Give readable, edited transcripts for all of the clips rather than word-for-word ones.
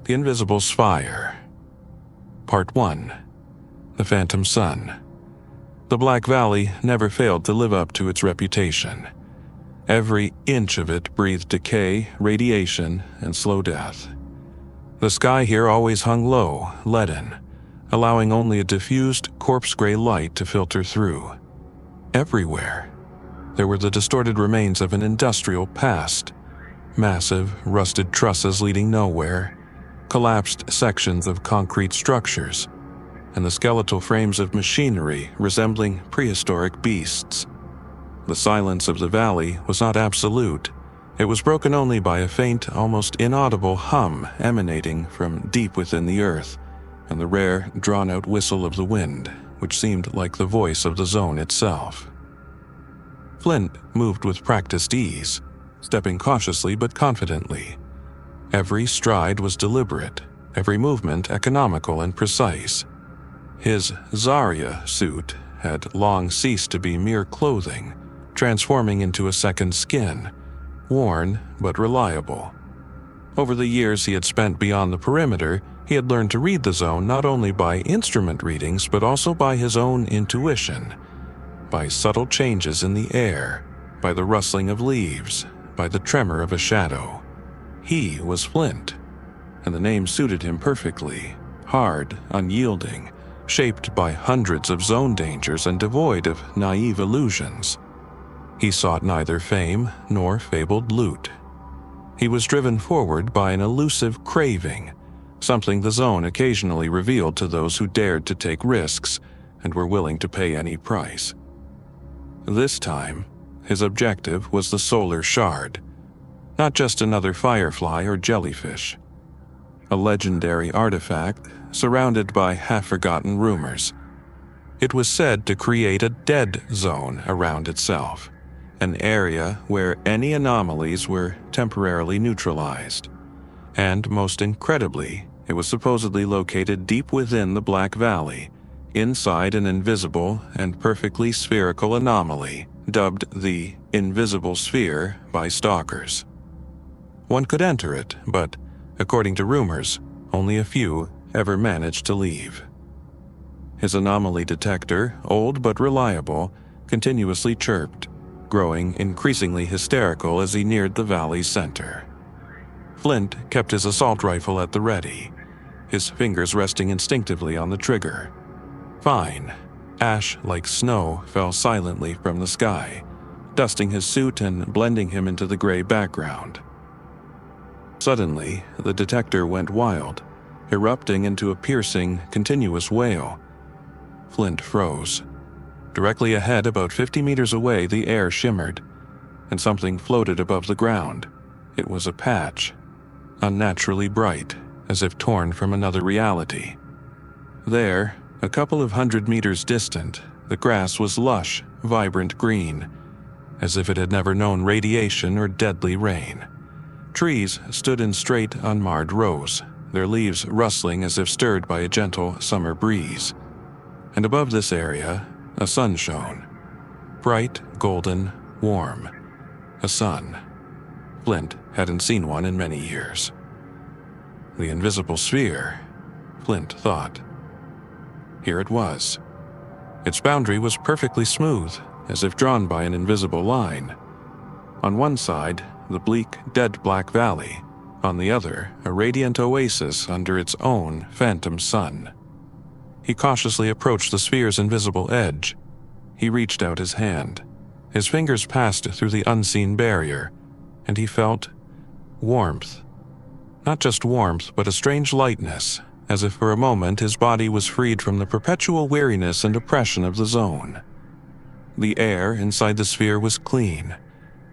The Invisible Spire. Part 1. The Phantom Sun. The Black Valley never failed to live up to its reputation. Every inch of it breathed decay, radiation, and slow death. The sky here always hung low, leaden, allowing only a diffused, corpse-gray light to filter through. Everywhere, there were the distorted remains of an industrial past. Massive, rusted trusses leading nowhere, collapsed sections of concrete structures, and the skeletal frames of machinery resembling prehistoric beasts. The silence of the valley was not absolute. It was broken only by a faint, almost inaudible hum emanating from deep within the earth, and the rare, drawn-out whistle of the wind, which seemed like the voice of the zone itself. Flint moved with practiced ease, stepping cautiously but confidently. Every stride was deliberate, every movement economical and precise. His Zarya suit had long ceased to be mere clothing, transforming into a second skin, worn but reliable. Over the years he had spent beyond the perimeter, he had learned to read the zone not only by instrument readings but also by his own intuition, by subtle changes in the air, by the rustling of leaves, by the tremor of a shadow. He was Flint, and the name suited him perfectly, hard, unyielding, shaped by hundreds of zone dangers and devoid of naive illusions. He sought neither fame nor fabled loot. He was driven forward by an elusive craving, something the zone occasionally revealed to those who dared to take risks and were willing to pay any price. This time, his objective was the Solar Shard, not just another firefly or jellyfish. A legendary artifact surrounded by half-forgotten rumors. It was said to create a dead zone around itself, an area where any anomalies were temporarily neutralized. And most incredibly, it was supposedly located deep within the Black Valley, inside an invisible and perfectly spherical anomaly, dubbed the Invisible Sphere by stalkers. One could enter it, but, according to rumors, only a few ever managed to leave. His anomaly detector, old but reliable, continuously chirped, growing increasingly hysterical as he neared the valley's center. Flint kept his assault rifle at the ready, his fingers resting instinctively on the trigger. Fine, ash like snow fell silently from the sky, dusting his suit and blending him into the gray background. Suddenly, the detector went wild, erupting into a piercing, continuous wail. Flint froze. Directly ahead, about 50 meters away, the air shimmered, and something floated above the ground. It was a patch, unnaturally bright, as if torn from another reality. There, a couple of 100 meters distant, the grass was lush, vibrant green, as if it had never known radiation or deadly rain. Trees stood in straight, unmarred rows, their leaves rustling as if stirred by a gentle summer breeze. And above this area, a sun shone. Bright, golden, warm. A sun. Flint hadn't seen one in many years. The Invisible Sphere, Flint thought. Here it was. Its boundary was perfectly smooth, as if drawn by an invisible line. On one side, the bleak, dead Black Valley. On the other, a radiant oasis under its own phantom sun. He cautiously approached the sphere's invisible edge. He reached out his hand. His fingers passed through the unseen barrier, and he felt warmth. Not just warmth, but a strange lightness, as if for a moment his body was freed from the perpetual weariness and oppression of the zone. The air inside the sphere was clean,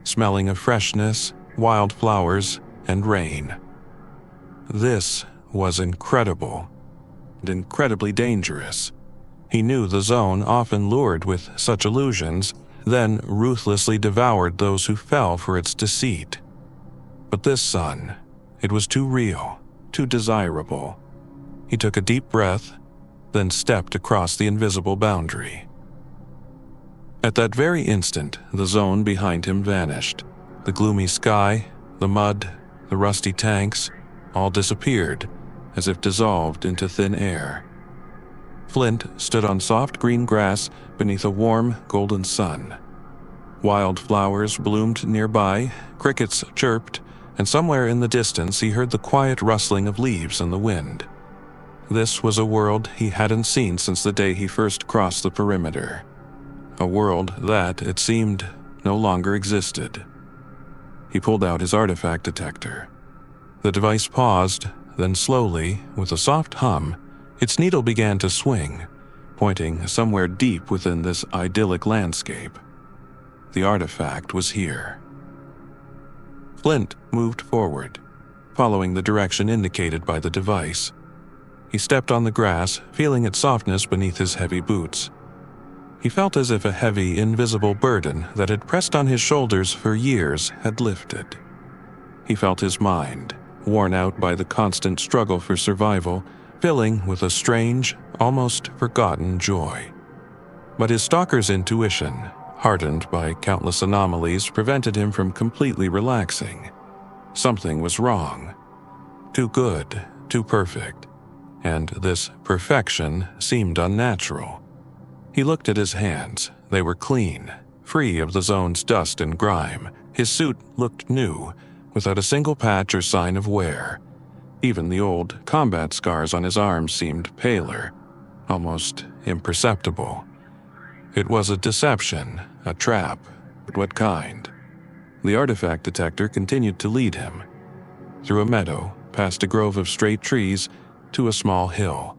smelling of freshness, wildflowers, and rain. This was incredible, and incredibly dangerous. He knew the zone often lured with such illusions, then ruthlessly devoured those who fell for its deceit. But this sun, it was too real, too desirable. He took a deep breath, then stepped across the invisible boundary. At that very instant, the zone behind him vanished. The gloomy sky, the mud, the rusty tanks, all disappeared, as if dissolved into thin air. Flint stood on soft green grass beneath a warm, golden sun. Wildflowers bloomed nearby, crickets chirped, and somewhere in the distance he heard the quiet rustling of leaves in the wind. This was a world he hadn't seen since the day he first crossed the perimeter. A world that, it seemed, no longer existed. He pulled out his artifact detector. The device paused, then slowly, with a soft hum, its needle began to swing, pointing somewhere deep within this idyllic landscape. The artifact was here. Flint moved forward, following the direction indicated by the device. He stepped on the grass, feeling its softness beneath his heavy boots. He felt as if a heavy, invisible burden that had pressed on his shoulders for years had lifted. He felt his mind, worn out by the constant struggle for survival, filling with a strange, almost forgotten joy. But his stalker's intuition, hardened by countless anomalies, prevented him from completely relaxing. Something was wrong. Too good, too perfect. And this perfection seemed unnatural. He looked at his hands. They were clean, free of the zone's dust and grime. His suit looked new, without a single patch or sign of wear. Even the old combat scars on his arms seemed paler, almost imperceptible. It was a deception, a trap, but what kind? The artifact detector continued to lead him. Through a meadow, past a grove of straight trees, to a small hill.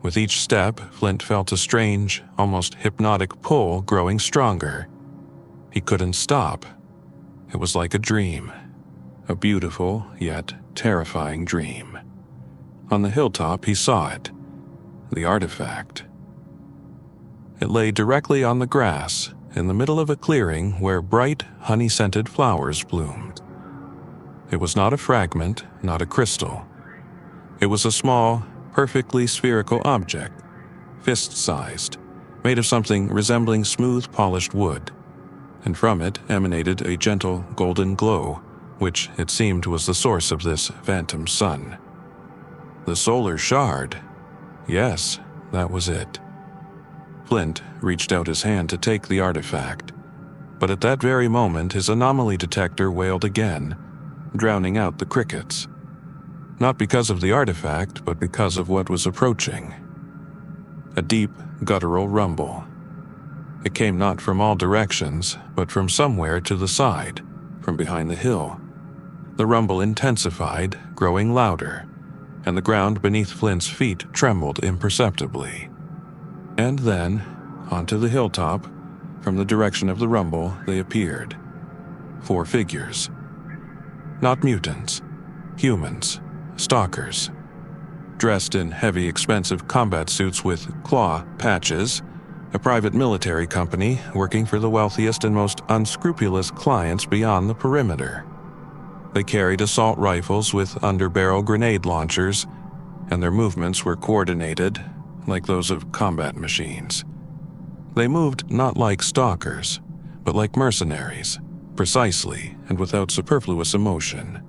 With each step, Flint felt a strange, almost hypnotic pull growing stronger. He couldn't stop. It was like a dream. A beautiful, yet terrifying dream. On the hilltop, he saw it. The artifact. It lay directly on the grass, in the middle of a clearing where bright, honey-scented flowers bloomed. It was not a fragment, not a crystal. It was a small, perfectly spherical object, fist-sized, made of something resembling smooth, polished wood, and from it emanated a gentle golden glow, which it seemed was the source of this phantom sun. The solar shard. Yes, that was it. Flint reached out his hand to take the artifact, but at that very moment his anomaly detector wailed again, drowning out the crickets. Not because of the artifact, but because of what was approaching. A deep, guttural rumble. It came not from all directions, but from somewhere to the side, from behind the hill. The rumble intensified, growing louder, and the ground beneath Flint's feet trembled imperceptibly. And then, onto the hilltop, from the direction of the rumble, they appeared. 4 figures. Not mutants. Humans. Stalkers. Dressed in heavy, expensive combat suits with claw patches, a private military company working for the wealthiest and most unscrupulous clients beyond the perimeter. They carried assault rifles with underbarrel grenade launchers, and their movements were coordinated, like those of combat machines. They moved not like stalkers, but like mercenaries, precisely and without superfluous emotion.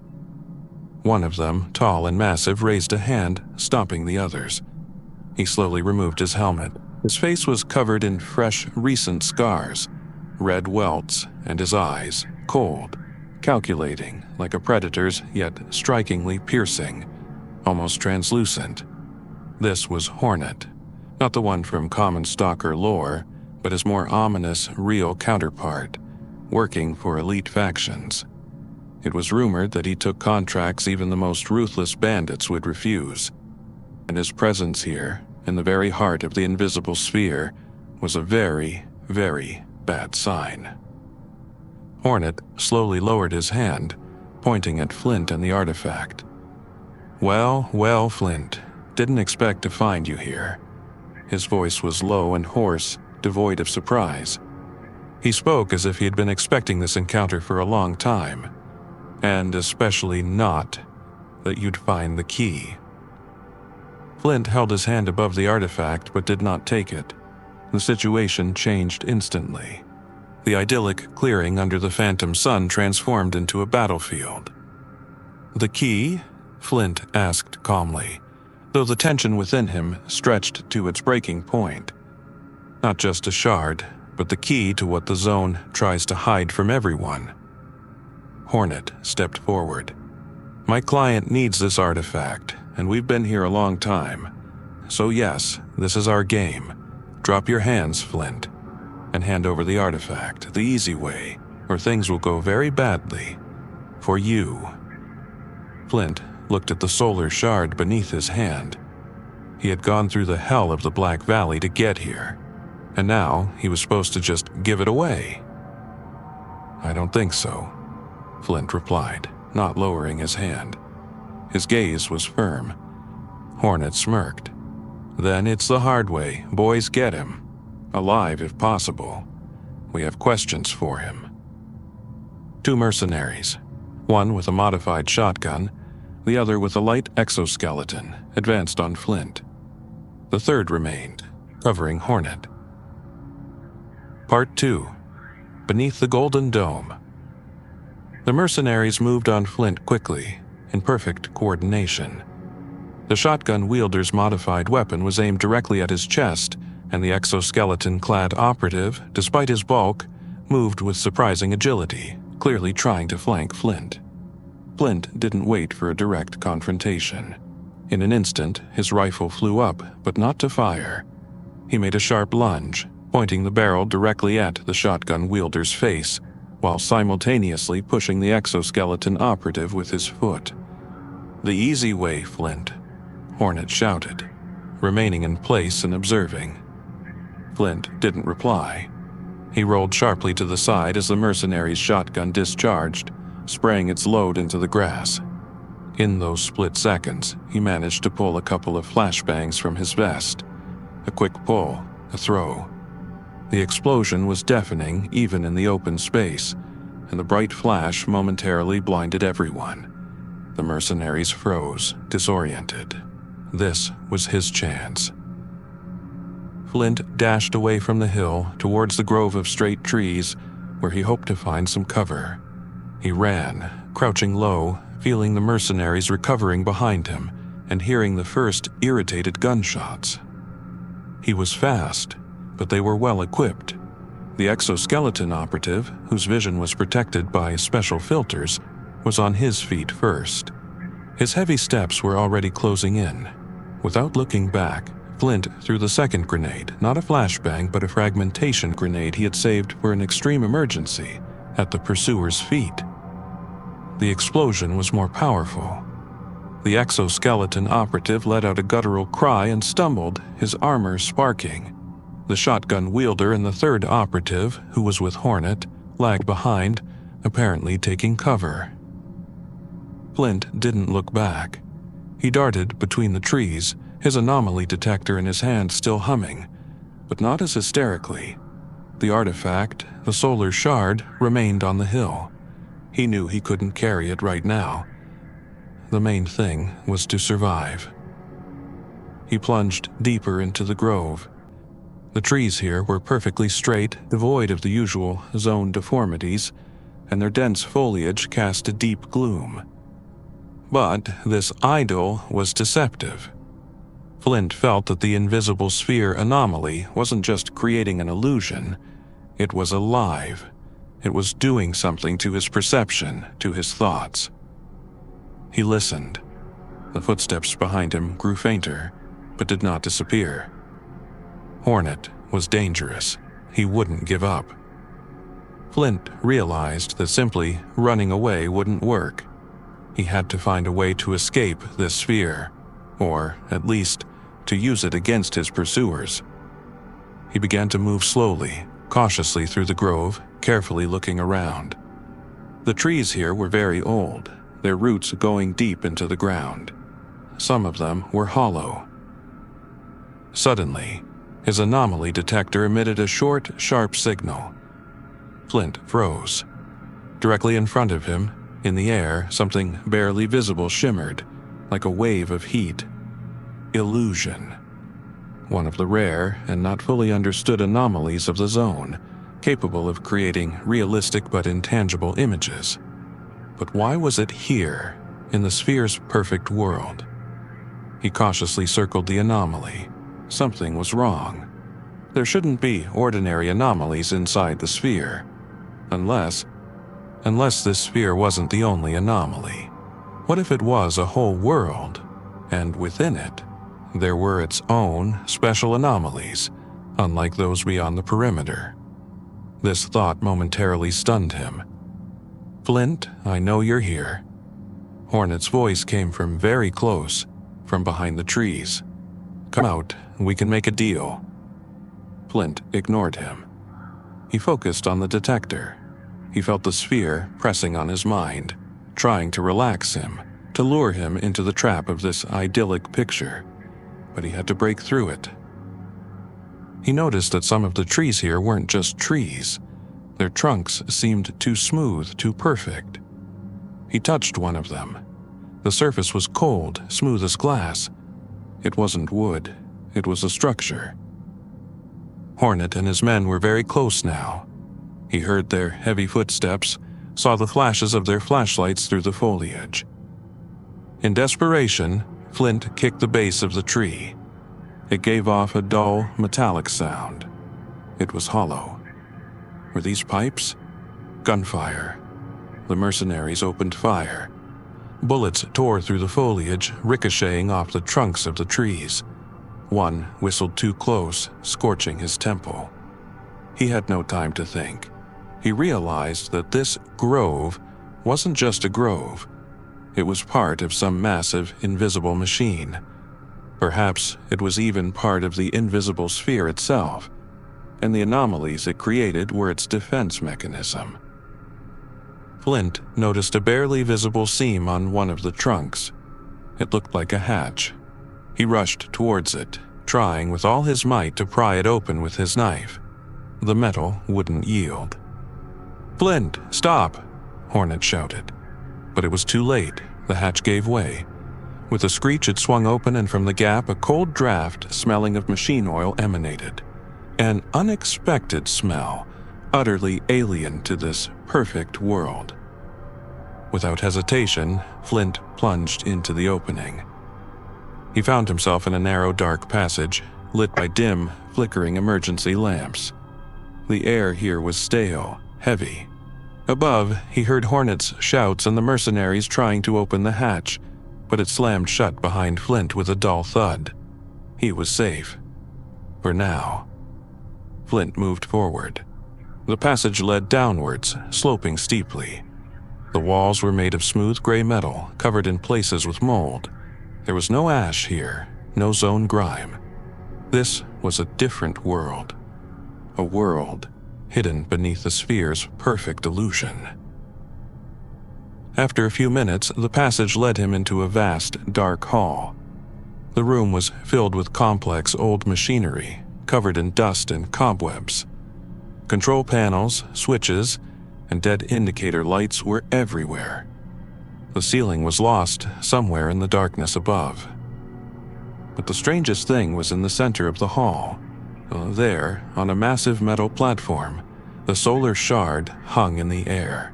One of them, tall and massive, raised a hand, stopping the others. He slowly removed his helmet. His face was covered in fresh, recent scars, red welts, and his eyes, cold, calculating, like a predator's, yet strikingly piercing, almost translucent. This was Hornet, not the one from common Stalker lore, but his more ominous, real counterpart, working for elite factions. It was rumored that he took contracts even the most ruthless bandits would refuse, and his presence here, in the very heart of the invisible sphere, was a very, very bad sign. Hornet slowly lowered his hand, pointing at Flint and the artifact. Well, Flint, didn't expect to find you here." His voice was low and hoarse, devoid of surprise. He spoke as if he had been expecting this encounter for a long time, and especially not that you'd find the key. Flint held his hand above the artifact but did not take it. The situation changed instantly. The idyllic clearing under the phantom sun transformed into a battlefield. "The key? Flint asked calmly, though the tension within him stretched to its breaking point. Not just a shard, but the key to what the zone tries to hide from everyone. Hornet stepped forward. My client needs this artifact, and we've been here a long time. So yes, this is our game. Drop your hands, Flint, and hand over the artifact the easy way, or things will go very badly. For you. Flint looked at the solar shard beneath his hand. He had gone through the hell of the Black Valley to get here, and now he was supposed to just give it away. I don't think so, Flint replied, not lowering his hand. His gaze was firm. Hornet smirked. Then it's the hard way. Boys, get him. Alive if possible. We have questions for him. 2 mercenaries, one with a modified shotgun, the other with a light exoskeleton, advanced on Flint. The third remained, covering Hornet. Part 2. Beneath the Golden Dome. The mercenaries moved on Flint quickly, in perfect coordination. The shotgun wielder's modified weapon was aimed directly at his chest, and the exoskeleton-clad operative, despite his bulk, moved with surprising agility, clearly trying to flank Flint. Flint didn't wait for a direct confrontation. In an instant, his rifle flew up, but not to fire. He made a sharp lunge, pointing the barrel directly at the shotgun wielder's face, while simultaneously pushing the exoskeleton operative with his foot. The easy way, Flint, Hornet shouted, remaining in place and observing. Flint didn't reply. He rolled sharply to the side as the mercenary's shotgun discharged, spraying its load into the grass. In those split seconds, he managed to pull a couple of flashbangs from his vest. A quick pull, a throw. The explosion was deafening even in the open space, and the bright flash momentarily blinded everyone. The mercenaries froze, disoriented. This was his chance. Flint dashed away from the hill towards the grove of straight trees, where he hoped to find some cover. He ran, crouching low, feeling the mercenaries recovering behind him, and hearing the first irritated gunshots. He was fast, but they were well equipped. The exoskeleton operative, whose vision was protected by special filters, was on his feet first. His heavy steps were already closing in. Without looking back, Flint threw the second grenade, not a flashbang but a fragmentation grenade he had saved for an extreme emergency, at the pursuer's feet. The explosion was more powerful. The exoskeleton operative let out a guttural cry and stumbled, his armor sparking. The shotgun wielder and the third operative, who was with Hornet, lagged behind, apparently taking cover. Flint didn't look back. He darted between the trees, his anomaly detector in his hand still humming, but not as hysterically. The artifact, the solar shard, remained on the hill. He knew he couldn't carry it right now. The main thing was to survive. He plunged deeper into the grove. The trees here were perfectly straight, devoid of the usual zone deformities, and their dense foliage cast a deep gloom. But this idyll was deceptive. Flint felt that the invisible sphere anomaly wasn't just creating an illusion, it was alive. It was doing something to his perception, to his thoughts. He listened. The footsteps behind him grew fainter, but did not disappear. Hornet was dangerous. He wouldn't give up. Flint realized that simply running away wouldn't work. He had to find a way to escape this sphere, or, at least, to use it against his pursuers. He began to move slowly, cautiously through the grove, carefully looking around. The trees here were very old, their roots going deep into the ground. Some of them were hollow. Suddenly, his anomaly detector emitted a short, sharp signal. Flint froze. Directly in front of him, in the air, something barely visible shimmered, like a wave of heat. Illusion. One of the rare and not fully understood anomalies of the zone, capable of creating realistic but intangible images. But why was it here, in the sphere's perfect world. He cautiously circled the anomaly. Something was wrong. There shouldn't be ordinary anomalies inside the sphere, unless this sphere wasn't the only anomaly. What if it was a whole world, and within it, there were its own special anomalies, unlike those beyond the perimeter? This thought momentarily stunned him. "Flint, I know you're here." Hornet's voice came from very close, from behind the trees. "Come out, we can make a deal." Flint ignored him. He focused on the detector. He felt the sphere pressing on his mind, trying to relax him, to lure him into the trap of this idyllic picture. But he had to break through it. He noticed that some of the trees here weren't just trees. Their trunks seemed too smooth, too perfect. He touched one of them. The surface was cold, smooth as glass. It wasn't wood, it was a structure. Hornet and his men were very close now. He heard their heavy footsteps, saw the flashes of their flashlights through the foliage. In desperation, Flint kicked the base of the tree. It gave off a dull, metallic sound. It was hollow. Were these pipes? Gunfire. The mercenaries opened fire. Bullets tore through the foliage, ricocheting off the trunks of the trees. One whistled too close, scorching his temple. He had no time to think. He realized that this grove wasn't just a grove. It was part of some massive, invisible machine. Perhaps it was even part of the invisible sphere itself, and the anomalies it created were its defense mechanism. Flint noticed a barely visible seam on one of the trunks. It looked like a hatch. He rushed towards it, trying with all his might to pry it open with his knife. The metal wouldn't yield. "Flint, stop!" Hornet shouted. But it was too late. The hatch gave way. With a screech, it swung open, and from the gap, a cold draft smelling of machine oil emanated. An unexpected smell, utterly alien to this perfect world. Without hesitation, Flint plunged into the opening. He found himself in a narrow, dark passage, lit by dim, flickering emergency lamps. The air here was stale, heavy. Above, he heard Hornet's shouts and the mercenaries trying to open the hatch, but it slammed shut behind Flint with a dull thud. He was safe. For now. Flint moved forward. The passage led downwards, sloping steeply. The walls were made of smooth gray metal, covered in places with mold. There was no ash here, no zone grime. This was a different world. A world hidden beneath the sphere's perfect illusion. After a few minutes, the passage led him into a vast, dark hall. The room was filled with complex old machinery, covered in dust and cobwebs. Control panels, switches, and dead indicator lights were everywhere. The ceiling was lost somewhere in the darkness above. But the strangest thing was in the center of the hall. There, on a massive metal platform, the solar shard hung in the air.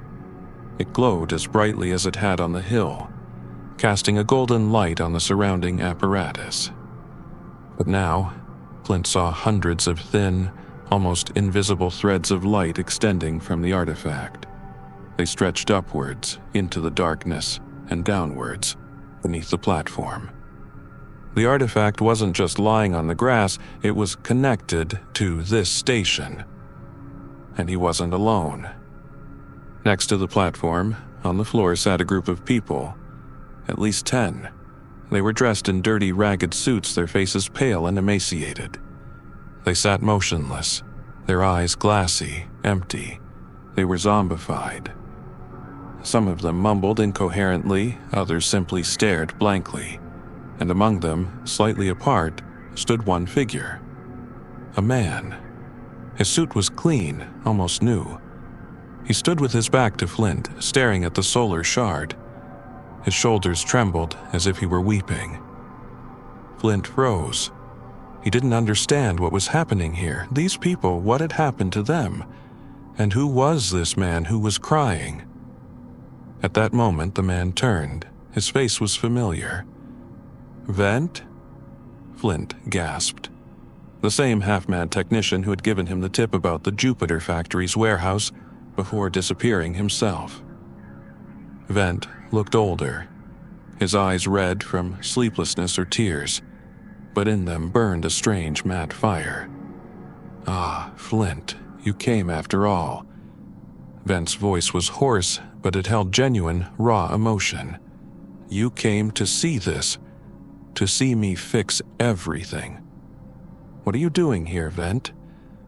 It glowed as brightly as it had on the hill, casting a golden light on the surrounding apparatus. But now, Flint saw hundreds of thin, almost invisible threads of light extending from the artifact. They stretched upwards, into the darkness, and downwards, beneath the platform. The artifact wasn't just lying on the grass, it was connected to this station. And he wasn't alone. Next to the platform, on the floor sat a group of people. At least 10. They were dressed in dirty, ragged suits, their faces pale and emaciated. They sat motionless, their eyes glassy, empty. They were zombified. Some of them mumbled incoherently, others simply stared blankly. And among them, slightly apart, stood one figure. A man. His suit was clean, almost new. He stood with his back to Flint, staring at the solar shard. His shoulders trembled as if he were weeping. Flint froze. He didn't understand what was happening here. These people, what had happened to them? And who was this man who was crying? At that moment, the man turned, His face was familiar. Vent? Flint gasped. The same half-mad technician who had given him the tip about the Jupiter factory's warehouse before disappearing himself. Vent looked older, his eyes red from sleeplessness or tears, but in them burned a strange mad fire. Ah, Flint, you came after all. Vent's voice was hoarse, but it held genuine, raw emotion. You came to see this, to see me fix everything. What are you doing here, Vent?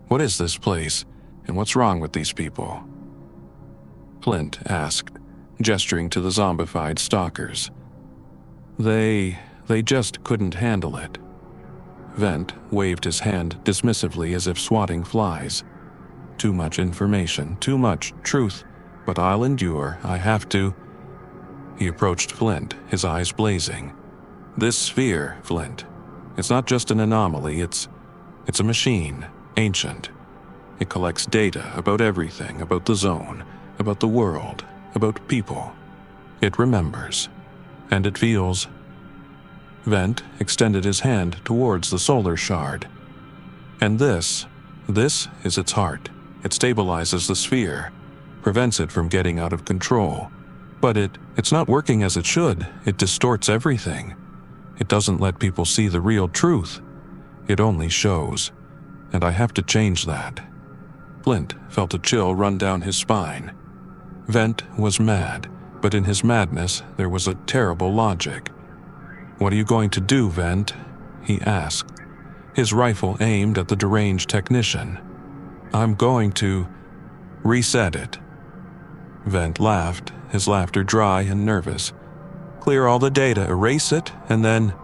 What is this place, and what's wrong with these people? Flint asked, gesturing to the zombified stalkers. They just couldn't handle it. Vent waved his hand dismissively as if swatting flies. Too much information, too much truth, but I'll endure, I have to. He approached Flint, his eyes blazing. This sphere, Flint, it's not just an anomaly, it's a machine, ancient. It collects data about everything, about the zone, about the world, about people. It remembers, and it feels. Vent extended his hand towards the solar shard. And this is its heart. It stabilizes the sphere, prevents it from getting out of control. But it's not working as it should. It distorts everything. It doesn't let people see the real truth. It only shows. And I have to change that. Flint felt a chill run down his spine. Vent was mad, but in his madness there was a terrible logic. What are you going to do, Vent? He asked, his rifle aimed at the deranged technician. I'm going to reset it. Vent laughed, his laughter dry and nervous. Clear all the data, erase it, and then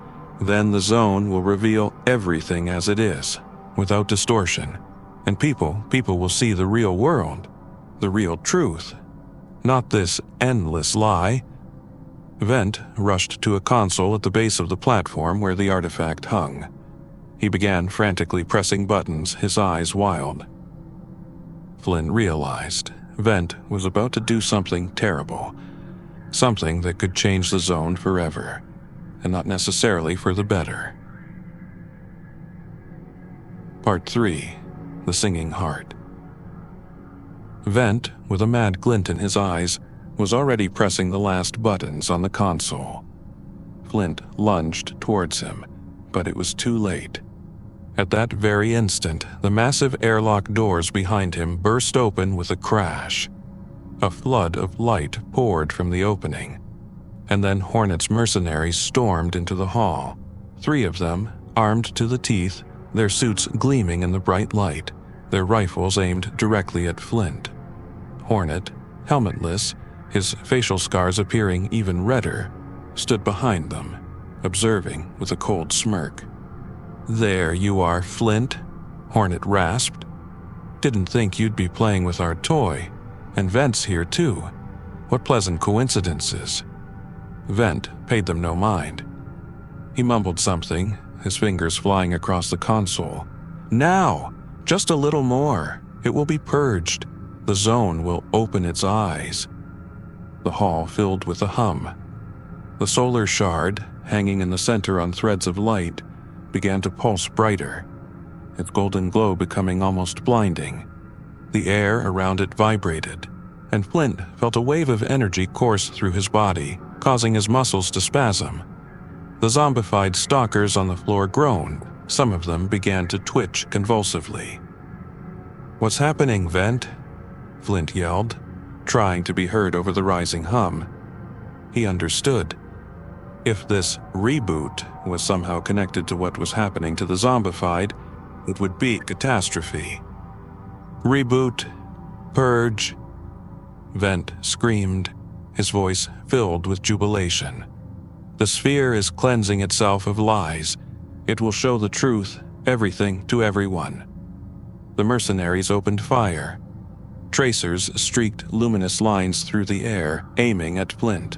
the zone will reveal everything as it is, without distortion. And people will see the real world, the real truth, not this endless lie. Vent rushed to a console at the base of the platform where the artifact hung. He began frantically pressing buttons, his eyes wild. Flint realized Vent was about to do something terrible, something that could change the zone forever, and not necessarily for the better. Part 3. The Singing Heart. Vent, with a mad glint in his eyes, was already pressing the last buttons on the console. Flint lunged towards him, but it was too late. At that very instant, the massive airlock doors behind him burst open with a crash. A flood of light poured from the opening, and then Hornet's mercenaries stormed into the hall. 3 of them, armed to the teeth, their suits gleaming in the bright light, their rifles aimed directly at Flint. Hornet, helmetless, his facial scars appearing even redder, stood behind them, observing with a cold smirk. There you are, Flint, Hornet rasped. Didn't think you'd be playing with our toy, and Vent's here too. What pleasant coincidences. Vent paid them no mind. He mumbled something, his fingers flying across the console. Now, just a little more. It will be purged. The zone will open its eyes. The hall filled with a hum. The solar shard, hanging in the center on threads of light, began to pulse brighter, its golden glow becoming almost blinding. The air around it vibrated, and Flint felt a wave of energy course through his body, causing his muscles to spasm. The zombified stalkers on the floor groaned. Some of them began to twitch convulsively. "What's happening, Vent?" Flint yelled, trying to be heard over the rising hum. He understood. If this reboot was somehow connected to what was happening to the zombified, it would be catastrophe. Reboot, purge, Vent screamed, his voice filled with jubilation. The sphere is cleansing itself of lies. It will show the truth, everything to everyone. The mercenaries opened fire. Tracers streaked luminous lines through the air, aiming at Flint.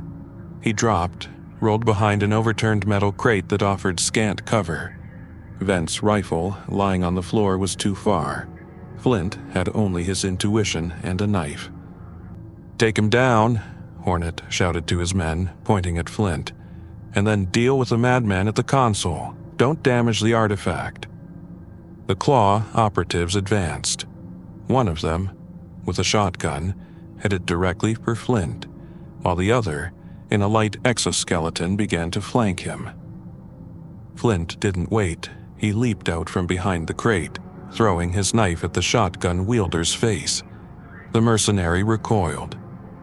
He dropped, rolled behind an overturned metal crate that offered scant cover. Vent's rifle, lying on the floor, was too far. Flint had only his intuition and a knife. "Take him down," Hornet shouted to his men, pointing at Flint. "And then deal with the madman at the console. Don't damage the artifact." The Claw operatives advanced. One of them, with a shotgun, headed directly for Flint, while the other, in a light exoskeleton, began to flank him. Flint didn't wait. He leaped out from behind the crate, throwing his knife at the shotgun wielder's face. The mercenary recoiled,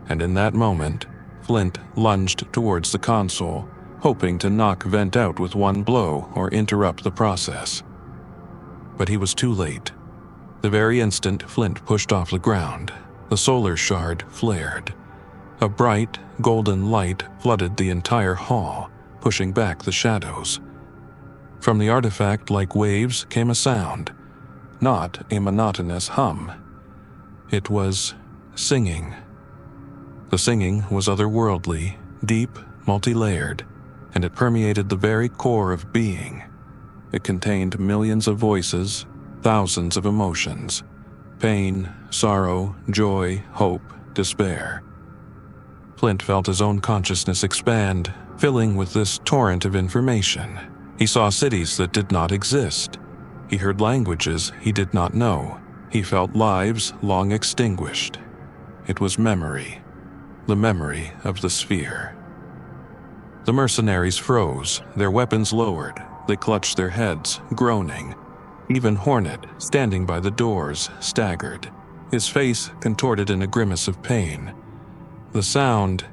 and in that moment, Flint lunged towards the console, hoping to knock Vent out with one blow or interrupt the process. But he was too late. The very instant Flint pushed off the ground, the solar shard flared. A bright, golden light flooded the entire hall, pushing back the shadows. From the artifact like waves came a sound, not a monotonous hum. It was singing. The singing was otherworldly, deep, multi-layered, and it permeated the very core of being. It contained millions of voices, thousands of emotions: pain, sorrow, joy, hope, despair. Flint felt his own consciousness expand, filling with this torrent of information. He saw cities that did not exist. He heard languages he did not know. He felt lives long extinguished. It was memory, the memory of the sphere. The mercenaries froze, their weapons lowered. They clutched their heads, groaning. Even Hornet, standing by the doors, staggered, his face contorted in a grimace of pain. The sound,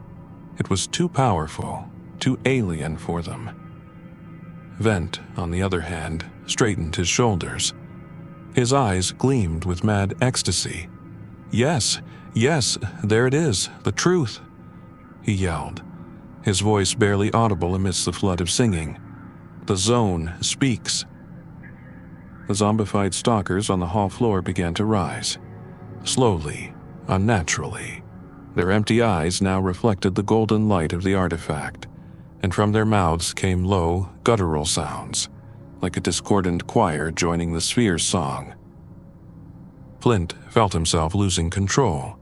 it was too powerful, too alien for them. Vent, on the other hand, straightened his shoulders. His eyes gleamed with mad ecstasy. Yes, there it is, the truth," he yelled, his voice barely audible amidst the flood of singing. "The zone speaks." The zombified stalkers on the hall floor began to rise. Slowly, unnaturally. Their empty eyes now reflected the golden light of the artifact, and from their mouths came low, guttural sounds, like a discordant choir joining the sphere's song. Flint felt himself losing control.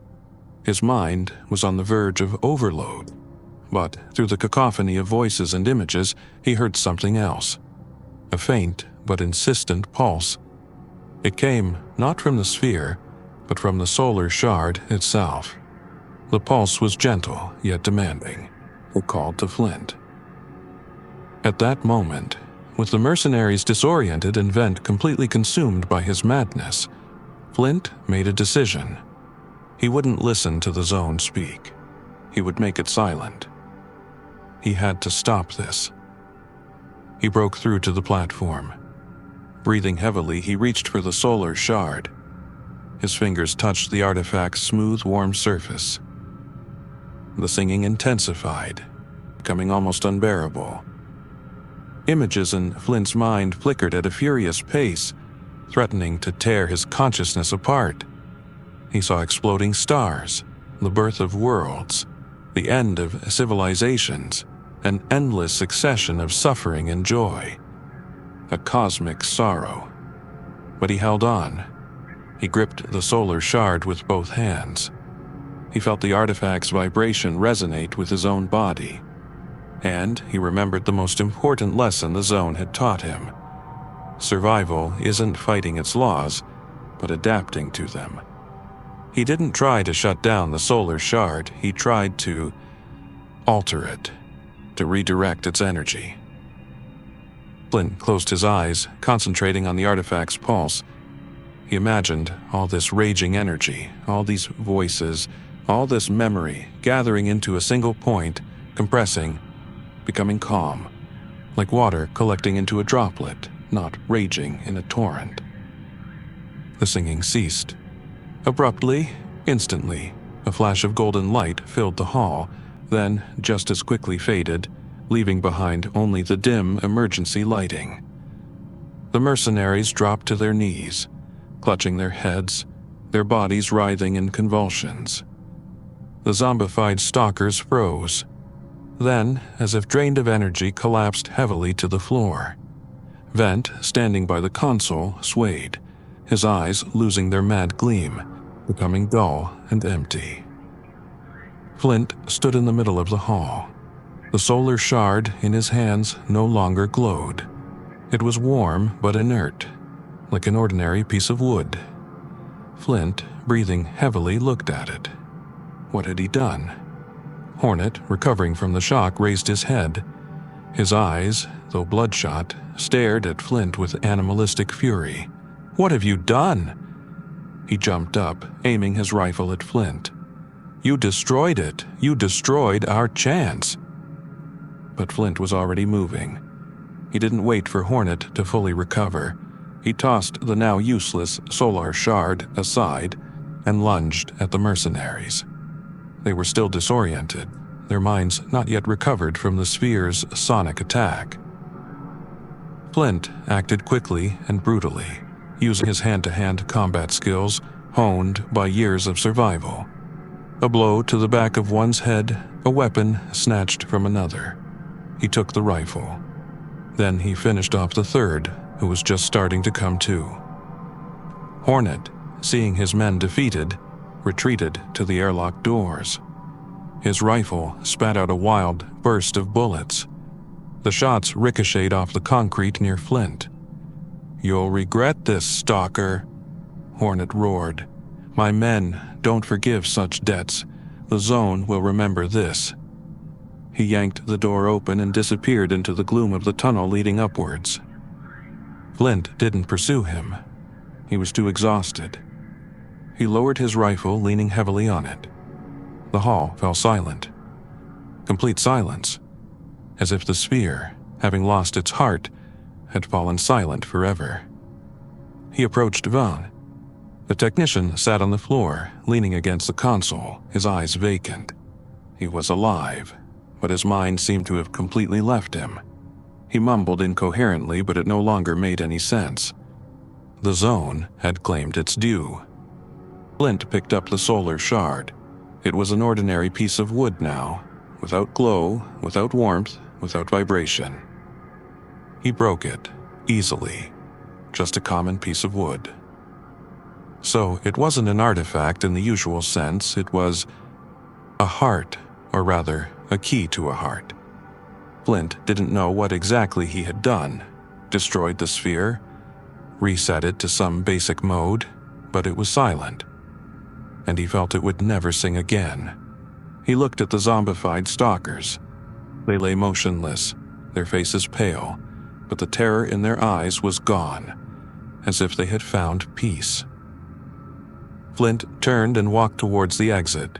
His mind was on the verge of overload, but through the cacophony of voices and images, he heard something else. A faint but insistent pulse. It came not from the sphere, but from the solar shard itself. The pulse was gentle, yet demanding. It called to Flint. At that moment, with the mercenaries disoriented and Vent completely consumed by his madness, Flint made a decision. He wouldn't listen to the zone speak. He would make it silent. He had to stop this. He broke through to the platform. Breathing heavily, he reached for the solar shard. His fingers touched the artifact's smooth, warm surface. The singing intensified, becoming almost unbearable. Images in Flint's mind flickered at a furious pace, threatening to tear his consciousness apart. He saw exploding stars, the birth of worlds, the end of civilizations, an endless succession of suffering and joy. A cosmic sorrow. But he held on. He gripped the solar shard with both hands. He felt the artifact's vibration resonate with his own body. And he remembered the most important lesson the zone had taught him. Survival isn't fighting its laws, but adapting to them. He didn't try to shut down the solar shard, he tried to alter it, to redirect its energy. Flint closed his eyes, concentrating on the artifact's pulse. He imagined all this raging energy, all these voices, all this memory gathering into a single point, compressing, becoming calm, like water collecting into a droplet, not raging in a torrent. The singing ceased. Abruptly, instantly, a flash of golden light filled the hall, then just as quickly faded, leaving behind only the dim emergency lighting. The mercenaries dropped to their knees, clutching their heads, their bodies writhing in convulsions. The zombified stalkers froze, then, as if drained of energy, collapsed heavily to the floor. Vent, standing by the console, swayed, his eyes losing their mad gleam, becoming dull and empty. Flint stood in the middle of the hall. The solar shard in his hands no longer glowed. It was warm but inert, like an ordinary piece of wood. Flint, breathing heavily, looked at it. What had he done? Hornet, recovering from the shock, raised his head. His eyes, though bloodshot, stared at Flint with animalistic fury. "What have you done?" He jumped up, aiming his rifle at Flint. "You destroyed it. You destroyed our chance." But Flint was already moving. He didn't wait for Hornet to fully recover. He tossed the now useless solar shard aside and lunged at the mercenaries. They were still disoriented, their minds not yet recovered from the sphere's sonic attack. Flint acted quickly and brutally, using his hand-to-hand combat skills honed by years of survival. A blow to the back of one's head, a weapon snatched from another. He took the rifle. Then he finished off the third, who was just starting to come to. Hornet, seeing his men defeated, retreated to the airlock doors. His rifle spat out a wild burst of bullets. The shots ricocheted off the concrete near Flint. "You'll regret this, Stalker," Hornet roared. "My men don't forgive such debts. The zone will remember this." He yanked the door open and disappeared into the gloom of the tunnel leading upwards. Flint didn't pursue him. He was too exhausted. He lowered his rifle, leaning heavily on it. The hall fell silent. Complete silence, as if the sphere, having lost its heart, had fallen silent forever. He approached Vaughn. The technician sat on the floor, leaning against the console, his eyes vacant. He was alive, but his mind seemed to have completely left him. He mumbled incoherently, but it no longer made any sense. The zone had claimed its due. Flint picked up the solar shard. It was an ordinary piece of wood now, without glow, without warmth, without vibration. He broke it, easily, just a common piece of wood. So it wasn't an artifact in the usual sense, it was a heart, or rather, a key to a heart. Flint didn't know what exactly he had done. Destroyed the sphere, reset it to some basic mode, but it was silent. And he felt it would never sing again. He looked at the zombified stalkers. They lay motionless, their faces pale, but the terror in their eyes was gone, as if they had found peace. Flint turned and walked towards the exit.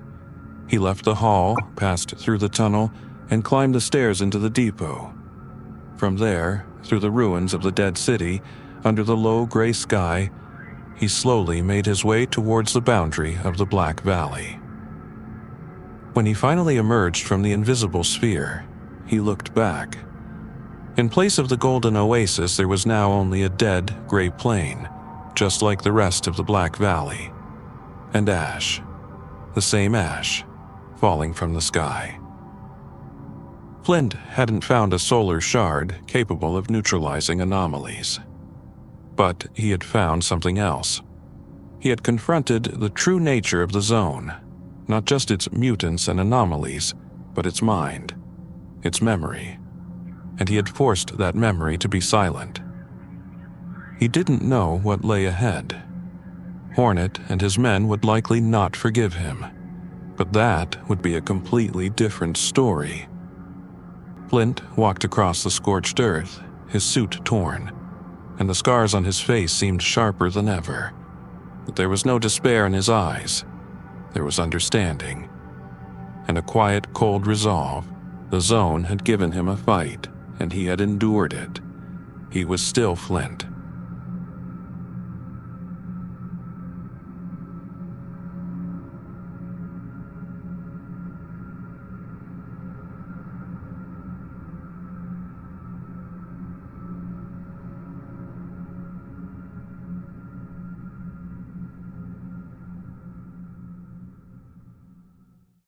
He left the hall, passed through the tunnel, and climbed the stairs into the depot. From there, through the ruins of the dead city, under the low gray sky, he slowly made his way towards the boundary of the Black Valley. When he finally emerged from the invisible sphere, he looked back. In place of the golden oasis, there was now only a dead, gray plain, just like the rest of the Black Valley. And ash. The same ash, falling from the sky. Flint hadn't found a solar shard capable of neutralizing anomalies. But he had found something else. He had confronted the true nature of the zone, not just its mutants and anomalies, but its mind, its memory. And he had forced that memory to be silent. He didn't know what lay ahead. Hornet and his men would likely not forgive him, but that would be a completely different story. Flint walked across the scorched earth, his suit torn, and the scars on his face seemed sharper than ever. But there was no despair in his eyes. There was understanding, and a quiet, cold resolve. The zone had given him a fight, and he had endured it. He was still Flint.